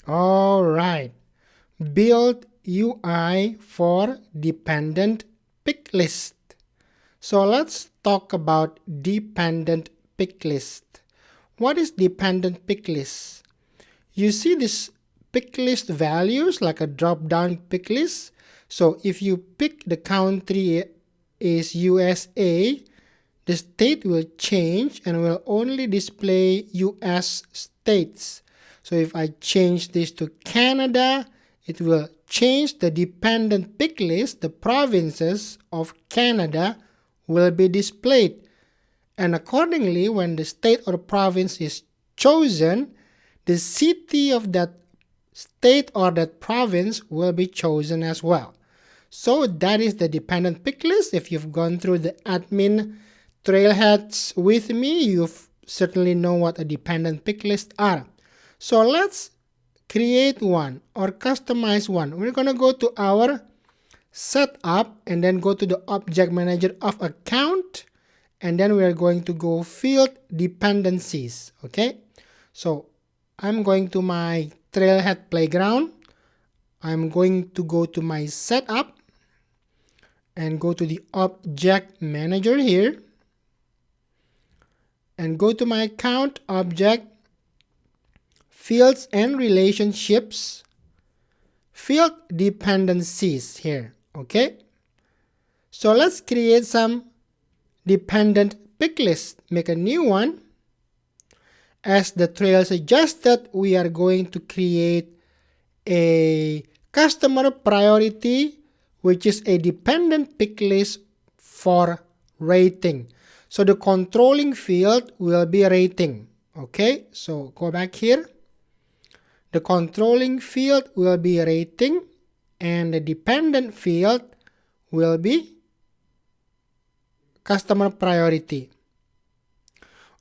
All right. Build UI for dependent pick list. So let's talk about dependent pick list. What is dependent pick list? You see this pick list values like a drop down pick list. So if you pick the country is USA, the state will change and will only display US states. So if I change this to Canada, it will change the dependent pick list. The provinces of Canada will be displayed. And accordingly, when the state or province is chosen, the city of that state or that province will be chosen as well. So that is the dependent pick list. If you've gone through the admin trailheads with me, you certainly know what a dependent pick list are. So let's create one or customize one. We're going to go to our setup and then go to the object manager of account, and then we are going to go field dependencies. Okay, so I'm going to my Trailhead playground. I'm going to go to my setup and go to the object manager here and go to my account object, fields and relationships, field dependencies here. Okay, so let's create some dependent pick list. Make a new one. As the trail suggested, we are going to create a customer priority, which is a dependent pick list for rating. So the controlling field will be rating. Okay, so go back here. The controlling field will be rating, and the dependent field will be customer priority.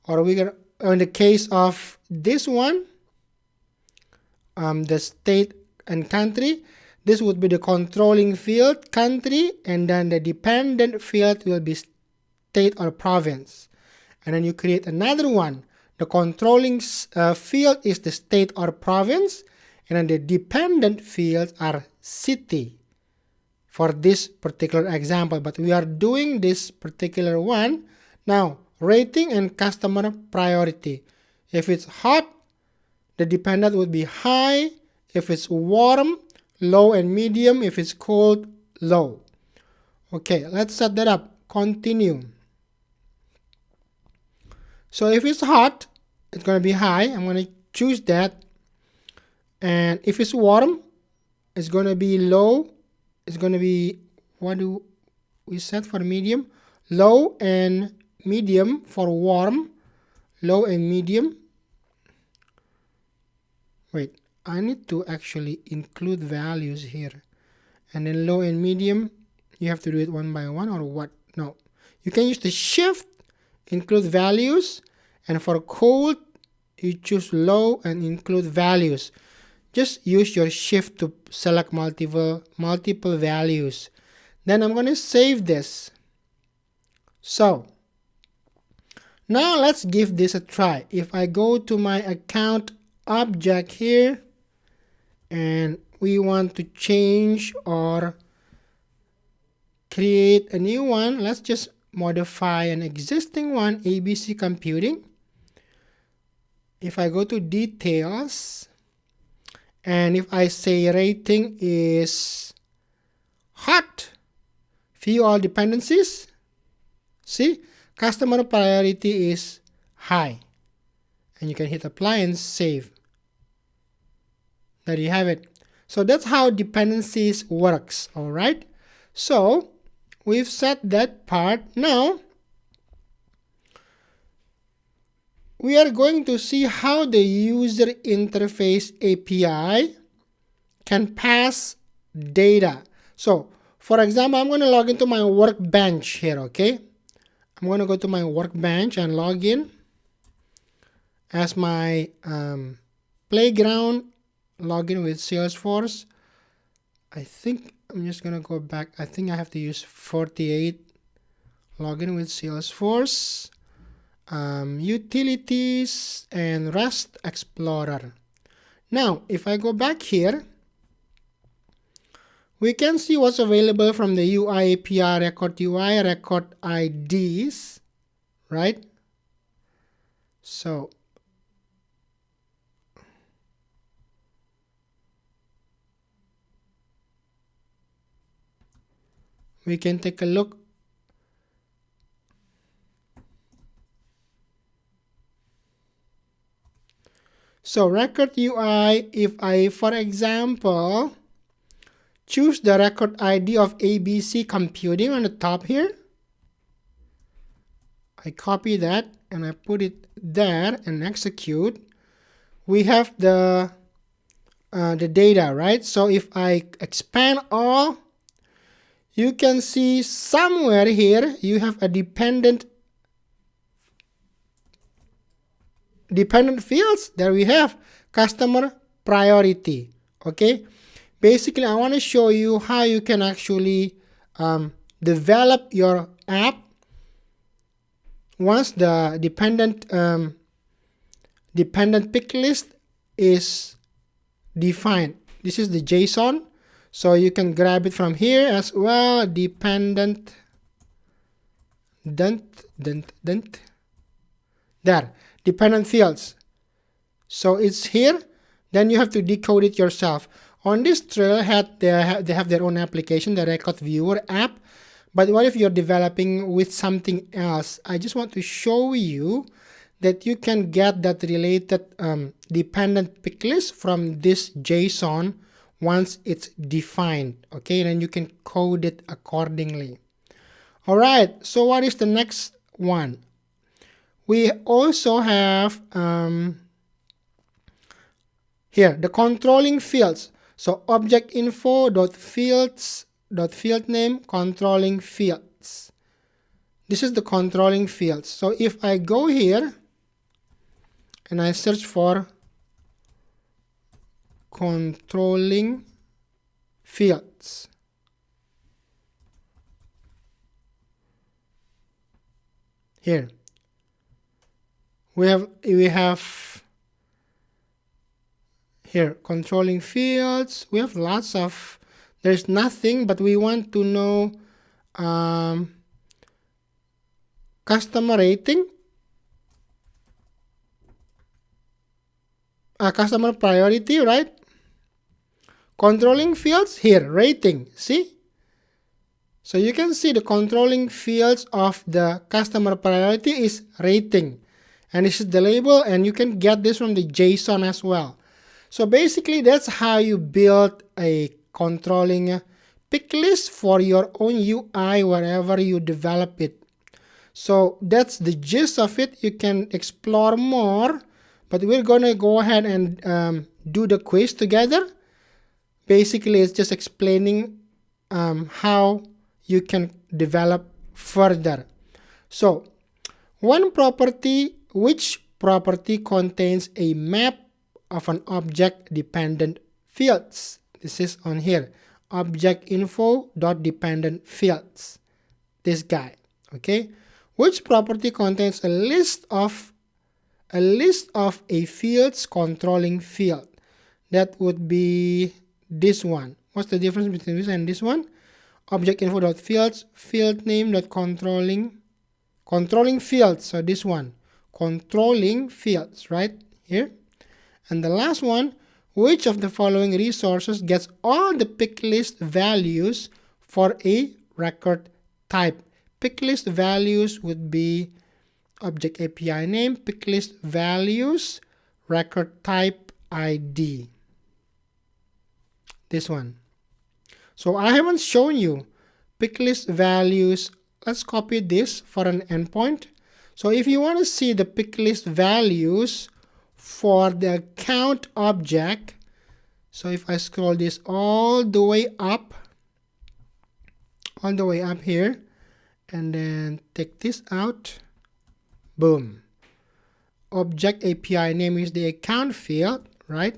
Or we can, in the case of this one, the state and country, this would be the controlling field, country, and then the dependent field will be state or province. And then you create another one. The controlling field is the state or province, and then the dependent fields are city for this particular example. But we are doing this particular one now, rating and customer priority. If it's hot, the dependent would be high. If it's warm, low and medium. If it's cold, low. Okay, let's set that up. Continue. So if it's hot, it's going to be high. I'm going to choose that. And if it's warm, it's going to be low. It's going to be, what do we set for medium? Low and medium for warm. Low and medium. Wait, I need to actually include values here. And then low and medium, you have to do it one by one or what? No. You can use the shift, include values, and for cold, you choose low and include values. Just use your shift to select multiple values. Then I'm going to save this. So now let's give this a try. If I go to my account object here and we want to change or create a new one, let's just modify an existing one, ABC Computing. If I go to details, and if I say rating is hot, view all dependencies, see, customer priority is high. And you can hit apply and save. There you have it. So that's how dependencies works, alright? So we've set that part. Now we are going to see how the user interface API can pass data. So for example, I'm going to log into my workbench here, okay? I'm going to go to my workbench and log in as my playground, login with Salesforce. I think I'm just going to go back. I think I have to use 48, login with Salesforce. Utilities and REST Explorer. Now, if I go back here, we can see what's available from the UI API, record UI, record IDs, right? So we can take a look. So record UI, if I, for example, choose the record ID of ABC Computing on the top here, I copy that and I put it there and execute. We have the data, right? So if I expand all, you can see somewhere here you have a dependent fields. There we have customer priority. Okay, basically I want to show you how you can actually develop your app once the dependent pick list is defined. This is the JSON, so you can grab it from here as well. Dependent there, dependent fields. So it's here. Then you have to decode it yourself. On this Trailhead, they have their own application, the Record Viewer app. But what if you're developing with something else? I just want to show you that you can get that related dependent pick list from this JSON once it's defined. Okay, and then you can code it accordingly. All right, so what is the next one? We also have here the controlling fields. So object info dot fields dot field name controlling fields. This is the controlling fields. So if I go here and I search for controlling fields, here we have here controlling fields. We have lots of, there's nothing, but we want to know customer rating, customer priority, right? Controlling fields here, rating, see? So you can see the controlling fields of the customer priority is rating, and this is the label, and you can get this from the JSON as well. So basically that's how you build a controlling pick list for your own UI wherever you develop it. So that's the gist of it. You can explore more, but we're gonna go ahead and do the quiz together. Basically it's just explaining how you can develop further. So one property, which property contains a map of an object dependent fields? This is on here, object info dot dependent fields, this guy. Okay, which property contains a list of a fields controlling field? That would be this one. What's the difference between this and this one? Object info dot fields, field name dot controlling fields. So this one, controlling fields, right here. And the last one, which of the following resources gets all the pick list values for a record type? Pick list values would be object API name, pick list values, record type ID. This one. So I haven't shown you pick list values. Let's copy this for an endpoint. So if you want to see the pick list values for the account object, so if I scroll this all the way up here, and then take this out, boom, object API name is the account field, right?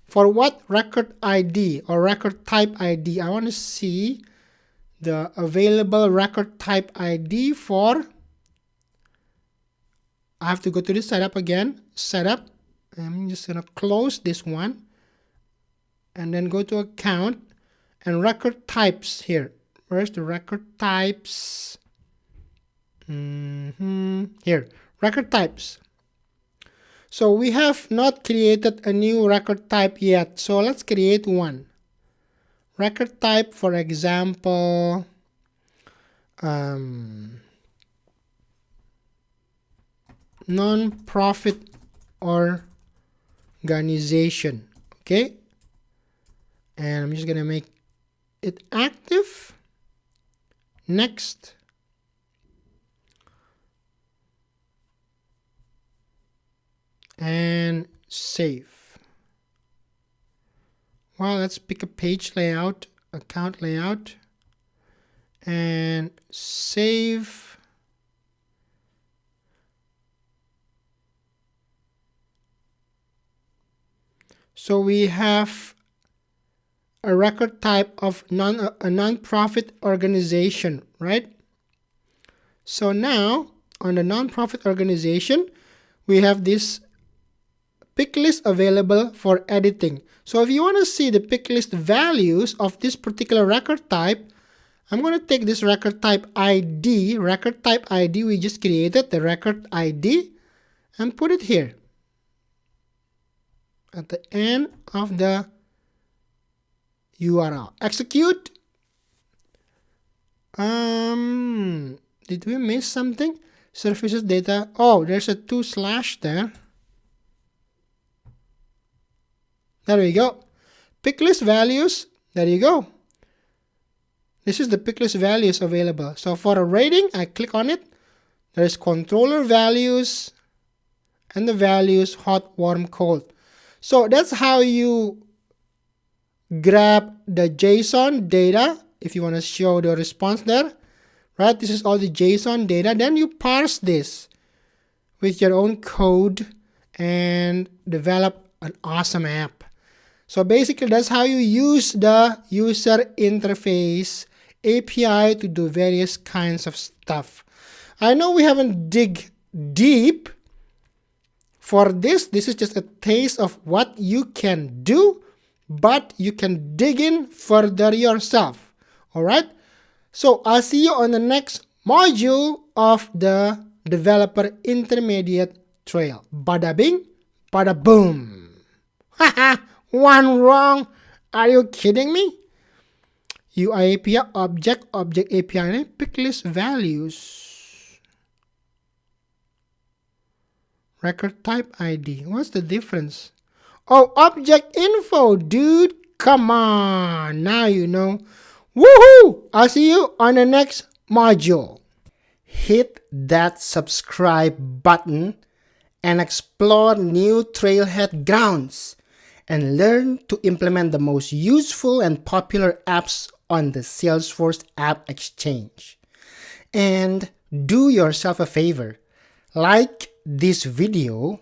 For what record ID or record type ID? I want to see the available record type ID for, I have to go to the setup again, setup, I'm just gonna close this one and then go to account and record types here. Where's the record types? Here, record types. So we have not created a new record type yet. So let's create one. Record type, for example, non-profit organization. Okay. And I'm just gonna make it active. Next. And save. Well, let's pick a page layout, account layout, and save. So we have a record type of a non-profit organization, right? So now on the non-profit organization, we have this pick list available for editing. So if you want to see the pick list values of this particular record type, I'm going to take this record type ID we just created, the record ID, and put it here at the end of the URL. Execute. Did we miss something? Services data. Oh, there's a 2/ there. There we go. Pick list values. There you go. This is the pick list values available. So for a rating, I click on it. There's controller values and the values hot, warm, cold. So that's how you grab the JSON data if you want to show the response there. Right? This is all the JSON data. Then you parse this with your own code and develop an awesome app. So basically, that's how you use the user interface API to do various kinds of stuff. I know we haven't dig deep for this. This is just a taste of what you can do, but you can dig in further yourself. All right. So I'll see you on the next module of the developer intermediate trail. Bada bing, bada boom. Haha. One wrong. Are you kidding me? UI API, object API, pick list values. Record type ID. What's the difference? Oh, object info, dude. Come on. Now you know. Woohoo! I'll see you on the next module. Hit that subscribe button and explore new Trailhead grounds and learn to implement the most useful and popular apps on the Salesforce App Exchange. And do yourself a favor, like this video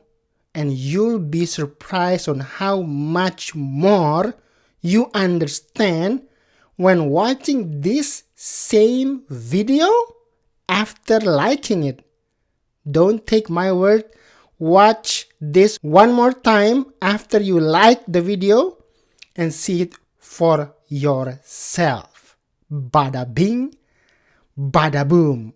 and you'll be surprised on how much more you understand when watching this same video after liking it. Don't take my word. Watch this one more time after you like the video and see it for yourself. Bada bing, bada boom.